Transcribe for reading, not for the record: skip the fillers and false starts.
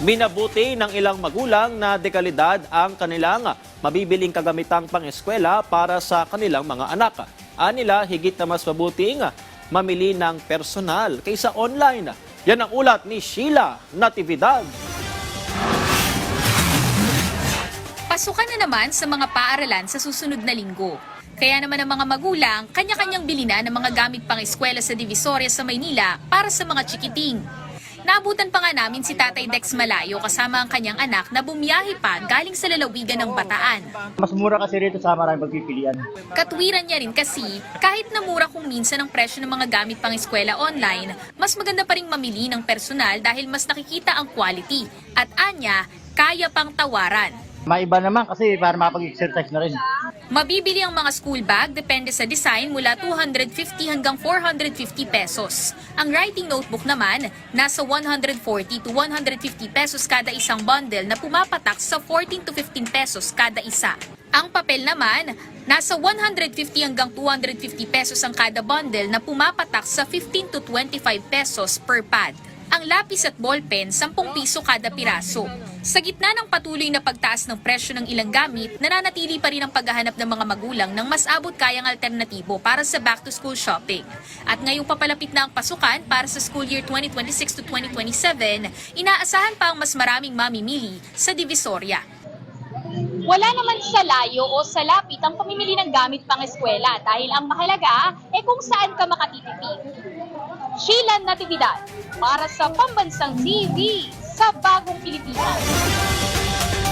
Minabuti ng ilang magulang na dekalidad ang kanilang mabibiling kagamitang pang-eskwela para sa kanilang mga anak. Anila, higit na mas mabuting mamili ng personal kaysa online. Yan ang ulat ni Sheila Natividad. Pasukan na naman sa mga paaralan sa susunod na linggo. Kaya naman ang mga magulang, kanya-kanyang bili na ng mga gamit pang-eskwela sa Divisoria sa Maynila para sa mga chikiting. Naabutan pa nga namin si Tatay Dex Malayo kasama ang kanyang anak na bumiyahe pa galing sa lalawigan ng Bataan. Mas mura kasi rito sa maraming pagpipilian. Katwiran niya rin kasi kahit na mura kung minsan ang presyo ng mga gamit pang eskwela online, mas maganda pa rin mamili ng personal dahil mas nakikita ang quality. At anya, kaya pang tawaran. Maiba naman kasi para makapag-exercise na rin. Mabibili ang mga school bag depende sa design mula 250 hanggang 450 pesos. Ang writing notebook naman, nasa 140 to 150 pesos kada isang bundle na pumapatak sa 14 to 15 pesos kada isa. Ang papel naman, nasa 150 hanggang 250 pesos ang kada bundle na pumapatak sa 15 to 25 pesos per pad. Ang lapis at ballpen, 10 piso kada piraso. Sa gitna ng patuloy na pagtaas ng presyo ng ilang gamit, nananatili pa rin ang paghahanap ng mga magulang ng mas abot kayang alternatibo para sa back-to-school shopping. At ngayong papalapit na ang pasukan para sa school year 2026 to 2027, inaasahan pa ang mas maraming mamimili sa Divisoria. Wala naman sa layo o sa lapit ang pamimili ng gamit pang eskwela dahil ang mahalaga ay kung saan ka makatitipid. Sheila Natividad para sa Pambansang TV sa Bagong Pilipinas.